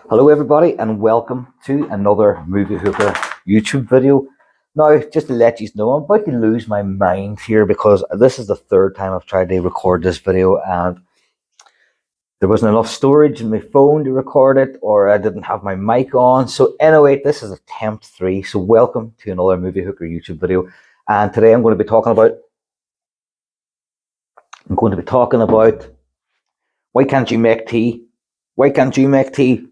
Hello everybody and welcome to another Moviehooker YouTube video. Now, just to let you know, I'm about to lose my mind here because this is the third time I've tried to record this video and there wasn't enough storage in my phone to record it, or I didn't have my mic on. So anyway, this is attempt 3. So welcome to another Moviehooker YouTube video. And today I'm going to be talking about why can't you make tea? Why can't you make tea?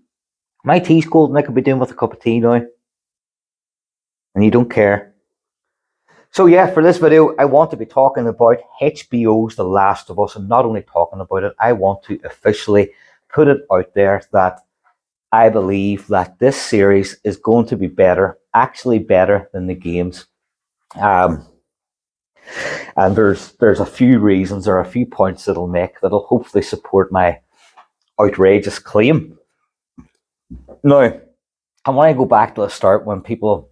My tea's cold and I could be doing with a cup of tea now. And you don't care. So yeah, for this video, I want to be talking about HBO's The Last of Us, and not only talking about it, I want to officially put it out there that I believe that this series is going to be better, actually better than the games. And there's a few reasons or a few points that'll make that'll hopefully support my outrageous claim. Now, I want to go back to the start when the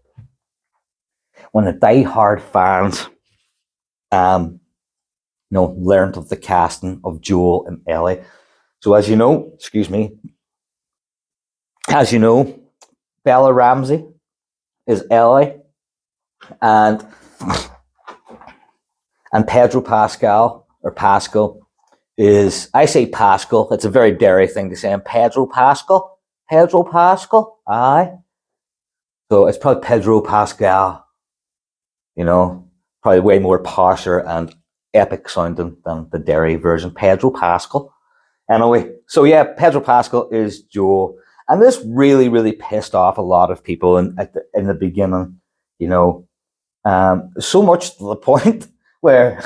die-hard fans learned of the casting of Joel and Ellie. So as you know, Bella Ramsey is Ellie, and Pedro Pascal is, I say Pascal, it's a very dairy thing to say, and Pedro Pascal, aye. So it's probably Pedro Pascal, probably way more posher and epic sounding than the dairy version, Pedro Pascal. Anyway, so yeah, Pedro Pascal is Joel, and this really, really pissed off a lot of people in the beginning, so much to the point where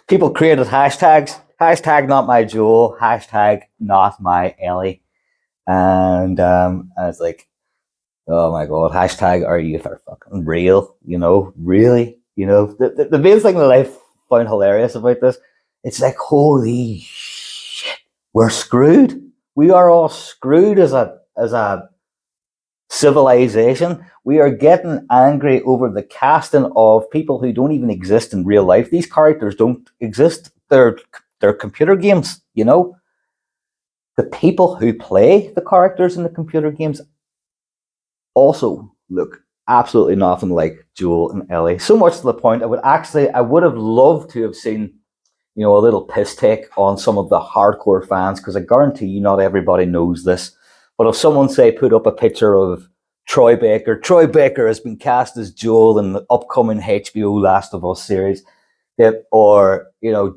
people created hashtags, hashtag not my Joel, hashtag not my Ellie, and I was like, oh my god, hashtag are you fucking real? Really? The main thing that I found hilarious about this, it's like, holy shit, we're screwed. We are all screwed as a civilization. We are getting angry over the casting of people who don't even exist in real life. These characters don't exist. They're computer games, The people who play the characters in the computer games also look absolutely nothing like Joel and Ellie. So much to the point, I would have loved to have seen, a little piss take on some of the hardcore fans, because I guarantee you not everybody knows this. But if someone, say, put up a picture of Troy Baker has been cast as Joel in the upcoming HBO Last of Us series, or,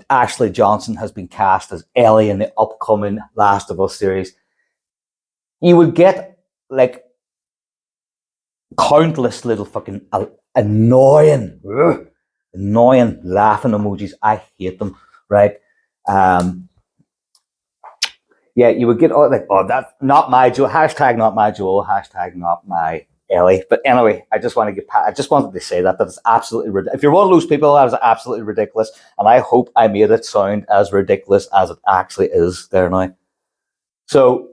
Ashley Johnson has been cast as Ellie in the upcoming Last of Us series, you would get, like, countless little fucking annoying laughing emojis. I hate them, right? Yeah, you would get like, oh, that's not my Joel, hashtag not my Joel, hashtag not my Ellie. But anyway, I just wanted to say that it's absolutely ridiculous. If you're one of those people, that is absolutely ridiculous, and I hope I made it sound as ridiculous as it actually is there now. So,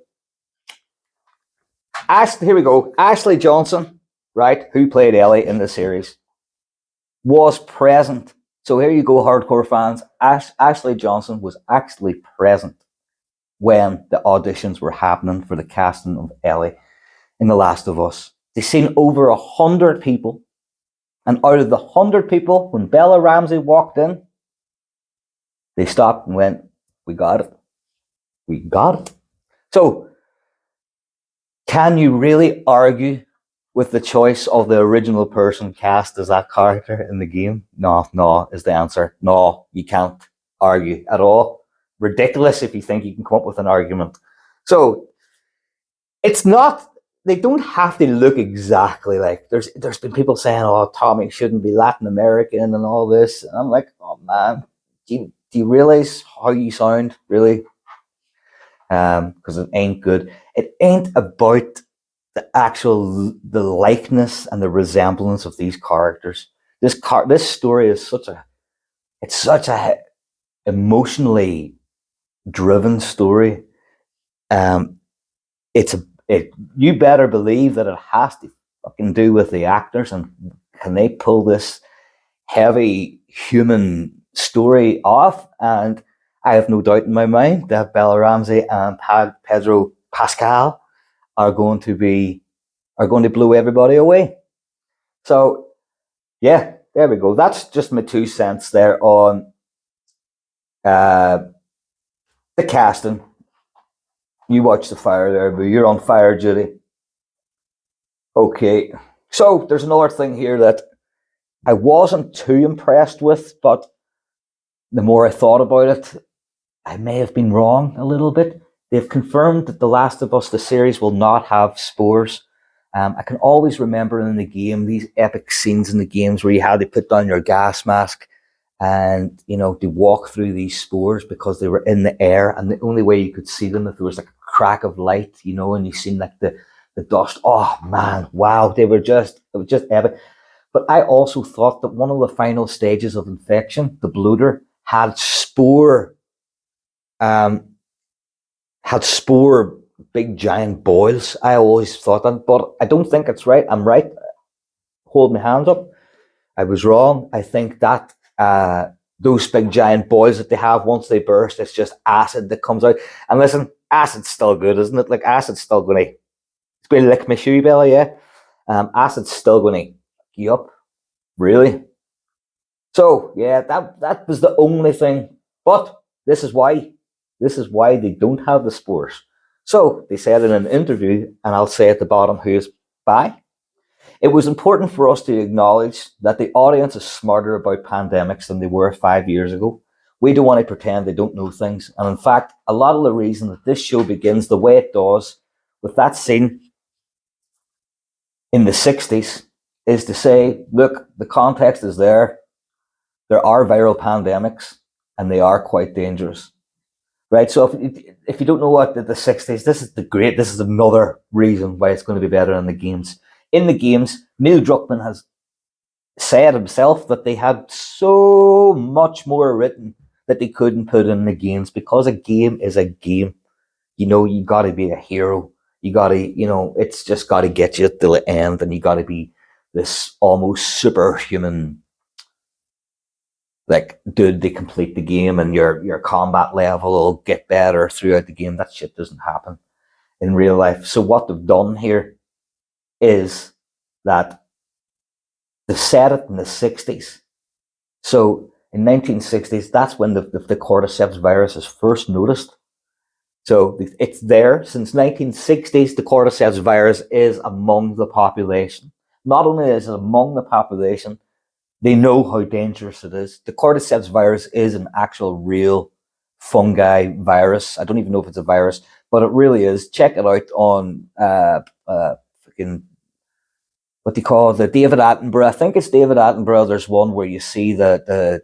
here we go. Ashley Johnson, right, who played Ellie in the series, was present. So here you go, hardcore fans. Ashley Johnson was actually present when the auditions were happening for the casting of Ellie in The Last of Us. They seen over 100 people, and out of the 100 people, when Bella Ramsey walked in, they stopped and went, we got it. So, can you really argue with the choice of the original person cast as that character in the game? No is the answer. No, you can't argue at all. Ridiculous if you think you can come up with an argument. So it's not, they don't have to look exactly like, there's been people saying, oh, Tommy shouldn't be Latin American and all this. And I'm like, oh man, do you realize how you sound, really? Because it ain't good. It ain't about the likeness and the resemblance of these characters. This story is such a emotionally driven story. You better believe that it has to fucking do with the actors, and can they pull this heavy human story off? And I have no doubt in my mind that Bella Ramsey and Pedro Pascal are going to blow everybody away. So yeah, there we go. That's just my 2 cents there on uh, the casting. You watch the fire there, but you're on fire duty. Okay. So there's another thing here that I wasn't too impressed with, but the more I thought about it, I may have been wrong a little bit. They've confirmed that The Last of Us, the series, will not have spores. I can always remember in the game these epic scenes in the games where you had to put down your gas mask and to walk through these spores because they were in the air, and the only way you could see them if there was like a crack of light, and you seen like the dust. Oh man, wow, it was just epic. But I also thought that one of the final stages of infection, the bloater, um, had spore big giant boils. I always thought that, but I don't think it's right. I'm right. Hold my hands up. I was wrong. I think that those big giant boils that they have, once they burst, it's just acid that comes out. And listen, acid's still good, isn't it? Like acid's still it's going to lick my shoe belly, yeah. Acid's still going to you up, really. So yeah, that was the only thing. But this is why they don't have the spores. So they said in an interview, and I'll say at the bottom who is by. It was important for us to acknowledge that the audience is smarter about pandemics than they were 5 years ago. We don't want to pretend they don't know things. And in fact, a lot of the reason that this show begins the way it does with that scene in the 60s is to say, look, the context is there. There are viral pandemics and they are quite dangerous. Right. So if you don't know what the 60s, this is another reason why it's going to be better in the games. In the games, Neil Druckmann has said himself that they had so much more written that they couldn't put in the games because a game is a game. You got to be a hero. You got to, it's just got to get you till the end, and you got to be this almost superhuman, like, dude, they complete the game, and your combat level will get better throughout the game. That shit doesn't happen in real life. So what they've done here is that they set it in the 60s. So in 1960s, that's when the cordyceps virus is first noticed. So it's there since 1960s. The cordyceps virus is among the population. Not only is it among the population, they know how dangerous it is. The cordyceps virus is an actual real fungi virus. I don't even know if it's a virus, but it really is. Check it out on freaking what do you call it? The David Attenborough. I think it's David Attenborough. There's one where you see the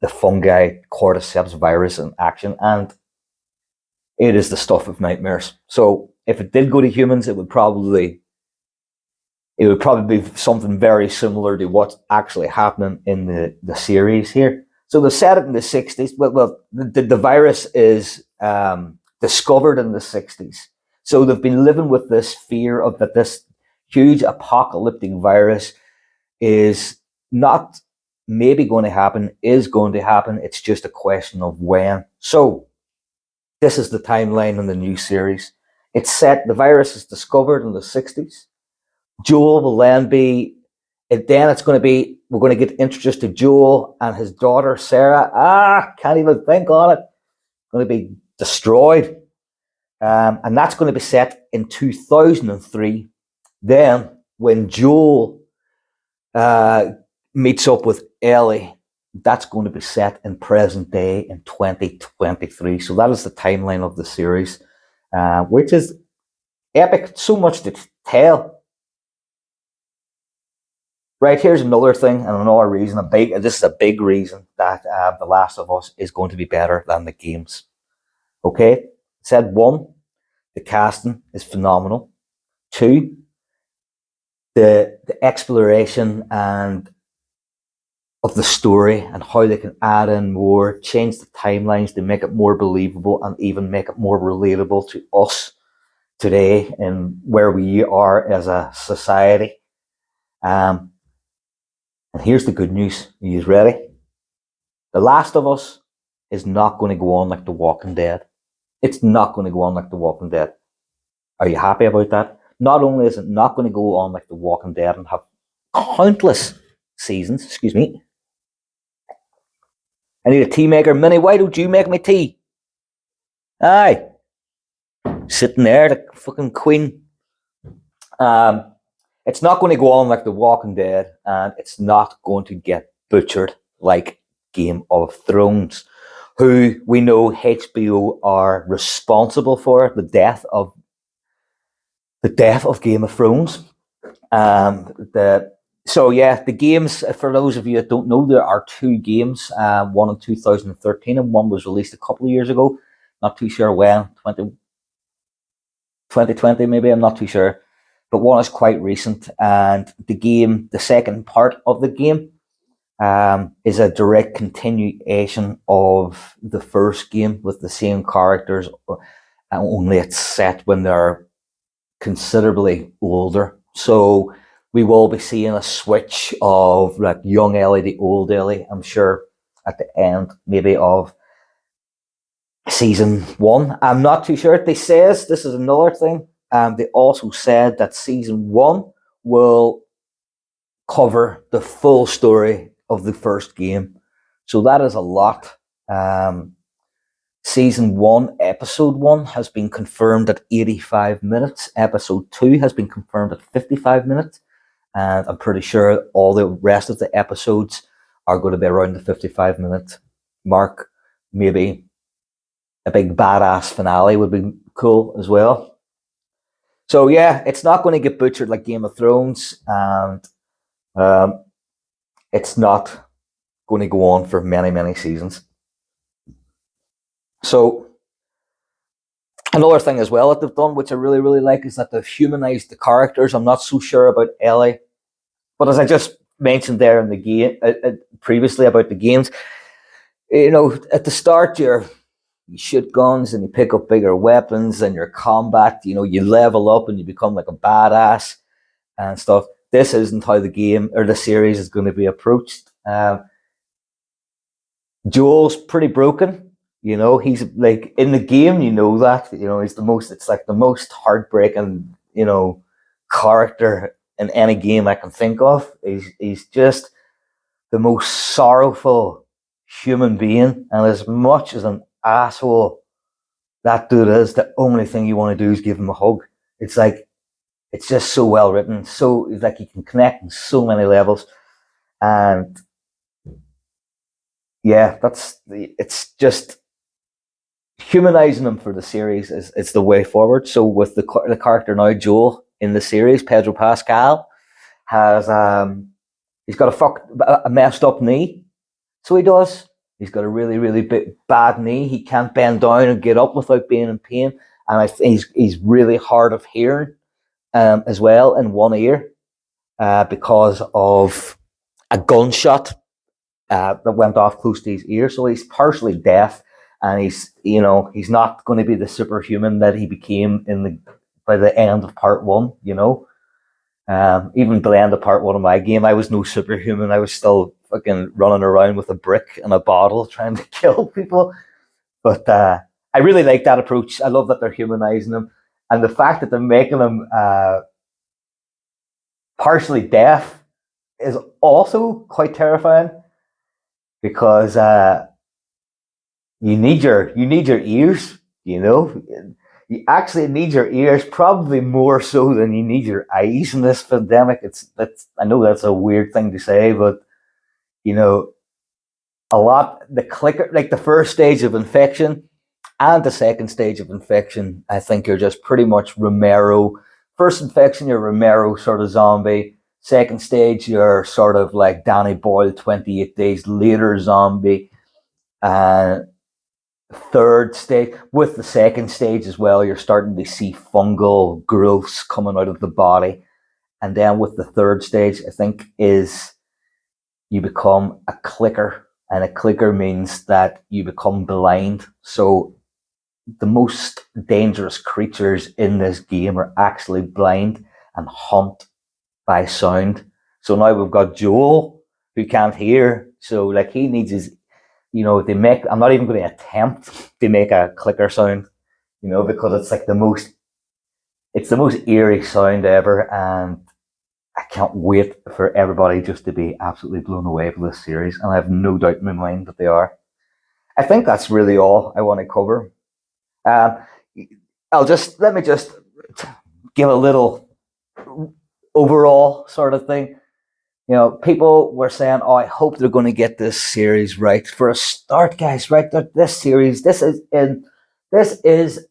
fungi cordyceps virus in action, and it is the stuff of nightmares. So if it did go to humans, it would probably be something very similar to what's actually happening in the series here. So they set it in the 60s. Well, the virus is discovered in the 60s. So they've been living with this fear of that this huge apocalyptic virus is not maybe going to happen, is going to happen. It's just a question of when. So this is the timeline in the new series. It's set, the virus is discovered in the 60s. Joel will then be, then it's going to be, we're going to get introduced to Joel and his daughter, Sarah. Can't even think on it. Going to be destroyed. And that's going to be set in 2003. Then, when Joel meets up with Ellie, that's going to be set in present day in 2023. So that is the timeline of the series, which is epic. So much to tell. Right, here's another thing and another reason. This is a big reason that The Last of Us is going to be better than the games. Okay, said one, the casting is phenomenal. Two, the exploration and of the story and how they can add in more, change the timelines to make it more believable and even make it more relatable to us today and where we are as a society. And here's the good news. Are you ready? The Last of Us is not going to go on like The Walking Dead. It's not going to go on like The Walking Dead. Are you happy about that? Not only is it not going to go on like The Walking Dead and have countless seasons, excuse me. I need a tea maker. Minnie, why don't you make me tea? Aye. Sitting there, the fucking queen. It's not going to go on like The Walking Dead, and it's not going to get butchered like Game of Thrones, who we know HBO are responsible for the death of Game of Thrones. The games, for those of you that don't know, there are two games, one in 2013 and one was released a couple of years ago. Not too sure when, 2020 maybe, I'm not too sure. But one is quite recent, and the second part of the game, is a direct continuation of the first game with the same characters, only it's set when they're considerably older. So we will be seeing a switch of like young Ellie to old Ellie, I'm sure, at the end maybe of season 1. I'm not too sure. They says this is another thing. They also said that season 1 will cover the full story of the first game. So that is a lot. Season 1, Episode 1 has been confirmed at 85 minutes. Episode 2 has been confirmed at 55 minutes. And I'm pretty sure all the rest of the episodes are going to be around the 55-minute mark. Maybe a big badass finale would be cool as well. So yeah, it's not going to get butchered like Game of Thrones, and it's not going to go on for many, many seasons. So another thing as well that they've done, which I really, really like, is that they've humanized the characters. I'm not so sure about Ellie, but as I just mentioned there in the game previously about the games, at the start you shoot guns and you pick up bigger weapons and your combat, you level up and you become like a badass and stuff. This isn't how the game or the series is going to be approached. Joel's pretty broken. He's like in the game, that, it's like the most heartbreaking, character in any game I can think of. He's just the most sorrowful human being. And as much as an asshole that dude is, the only thing you want to do is give him a hug. It's like, it's just so well written. So it's like you can connect on so many levels. And yeah, it's just humanizing him for the series is the way forward. So with the character now, Joel, in the series, Pedro Pascal has he's got a messed up knee. So he does. He's got a really, really bad knee. He can't bend down and get up without being in pain. And I think he's really hard of hearing as well in one ear because of a gunshot that went off close to his ear. So he's partially deaf, and he's not going to be the superhuman that he became by the end of part 1. Even by the end of part 1 of my game, I was no superhuman. I was still fucking running around with a brick and a bottle trying to kill people. But I really like that approach. I love that they're humanizing him, and the fact that they're making him partially deaf is also quite terrifying, because you need your ears. You actually need your ears, probably more so than you need your eyes in this pandemic. I know that's a weird thing to say, but a lot, the clicker, like the first stage of infection and the second stage of infection, I think you're just pretty much Romero. First infection, you're Romero sort of zombie. Second stage, you're sort of like Danny Boyle 28 days later zombie. Third stage, with the second stage as well, you're starting to see fungal growths coming out of the body. And then with the third stage, I think, is you become a clicker. And a clicker means that you become blind. So the most dangerous creatures in this game are actually blind and hunt by sound. So now we've got Joel, who can't hear. So like he needs his, I'm not even going to attempt to make a clicker sound, because it's the most eerie sound ever, and I can't wait for everybody just to be absolutely blown away with this series, and I have no doubt in my mind that they are. I think that's really all I want to cover. Uh, let me just give a little overall sort of thing. People were saying, "Oh, I hope they're going to get this series right." For a start, guys, right? This series, this is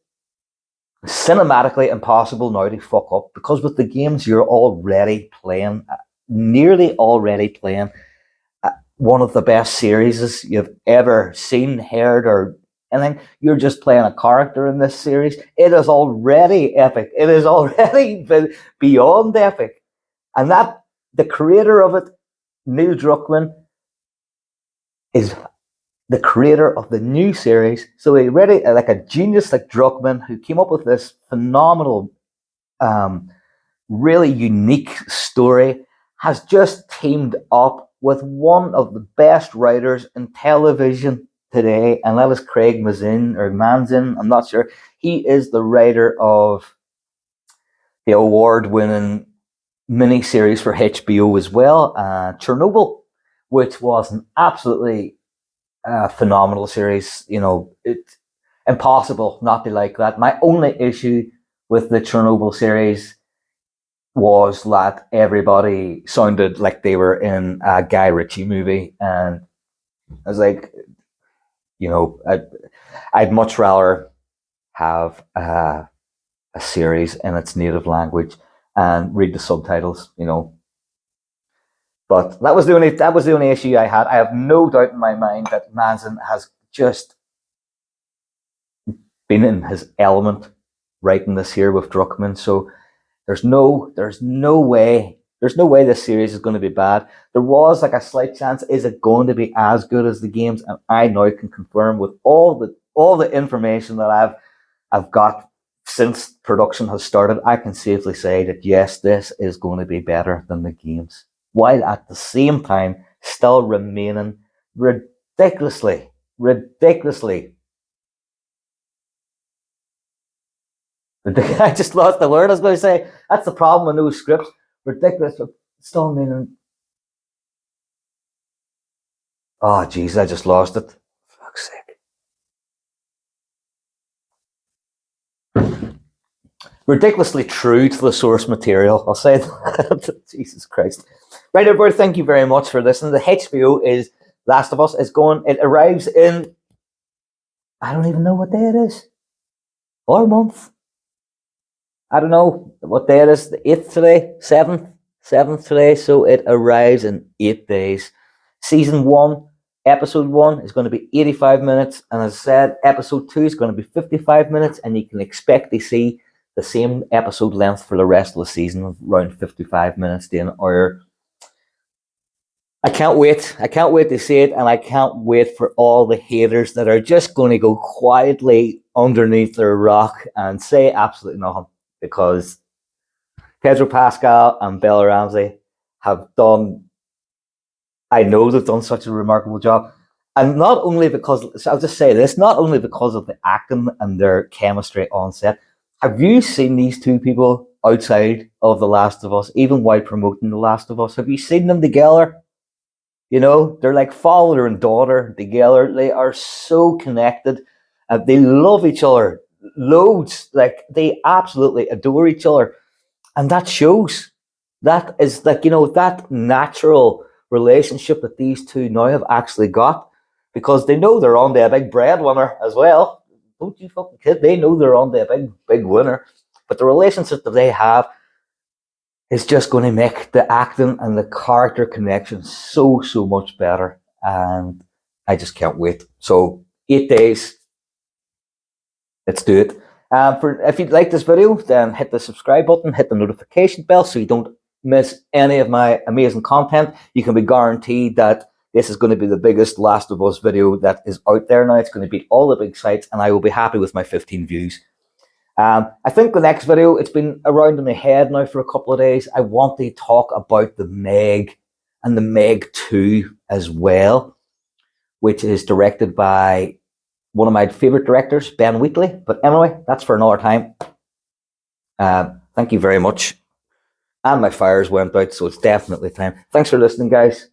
cinematically impossible now to fuck up, because with the games you're already playing, nearly already playing one of the best series you've ever seen, heard, or anything. You're just playing a character in this series. It is already epic. It is already beyond epic, and that the creator of it, Neil Druckmann, is the creator of the new series. So he really, like a genius like Druckmann, who came up with this phenomenal, really unique story, has just teamed up with one of the best writers in television today, and that is Craig Mazin or Manzin. I'm not sure. He is the writer of the award-winning miniseries for HBO as well, Chernobyl, which was an absolutely phenomenal series. It's impossible not to like that. My only issue with the Chernobyl series was that everybody sounded like they were in a Guy Ritchie movie, and I was like, I'd much rather have a series in its native language and read the subtitles. But that was the only issue I had. I have no doubt in my mind that Manson has just been in his element writing this here with Druckmann. So there's no way this series is going to be bad. There was like a slight chance, is it going to be as good as the games? And I now can confirm with all the information that I've got since production has started, I can safely say that yes, this is going to be better than the games, while at the same time still remaining ridiculously. I just lost the word. I was going to say that's the problem with those scripts. Ridiculous, but still meaning. Oh, jeez, I just lost it. For fuck's sake. Ridiculously true to the source material. I'll say that. Jesus Christ. Right, everybody, thank you very much for listening. The HBO is Last of Us is going. It arrives in. I don't even know what day it is. Or month. I don't know what day it is. The 8th today, 7th today. So it arrives in 8 days. Season 1, episode 1 is going to be 85 minutes. And as I said, episode 2 is going to be 55 minutes. And you can expect to see the same episode length for the rest of the season of around 55 minutes to an hour. I can't wait. I can't wait to see it. And I can't wait for all the haters that are just going to go quietly underneath their rock and say absolutely nothing. Because Pedro Pascal and Bella Ramsey have done, I know they've done such a remarkable job. And not only because, I'll just say this, not only because of the acting and their chemistry on set. Have you seen these two people outside of The Last of Us, even while promoting The Last of Us? Have you seen them together? They're like father and daughter together. They are so connected. They love each other loads. Like, they absolutely adore each other. And that shows. That is like, that natural relationship that these two now have actually got, because they know they're on the big breadwinner as well. Don't you fucking kid? They know they're on the big winner. But the relationship that they have is just going to make the acting and the character connection so much better. And I just can't wait. So 8 days, let's do it. If you'd like this video, then hit the subscribe button, hit the notification bell so you don't miss any of my amazing content. You can be guaranteed that this is going to be the biggest Last of Us video that is out there now. It's going to beat all the big sites, and I will be happy with my 15 views. I think the next video, it's been around in my head now for a couple of days. I want to talk about the Meg and the Meg 2 as well, which is directed by one of my favorite directors, Ben Wheatley. But anyway, that's for another time. Thank you very much. And my fires went out, so it's definitely time. Thanks for listening, guys.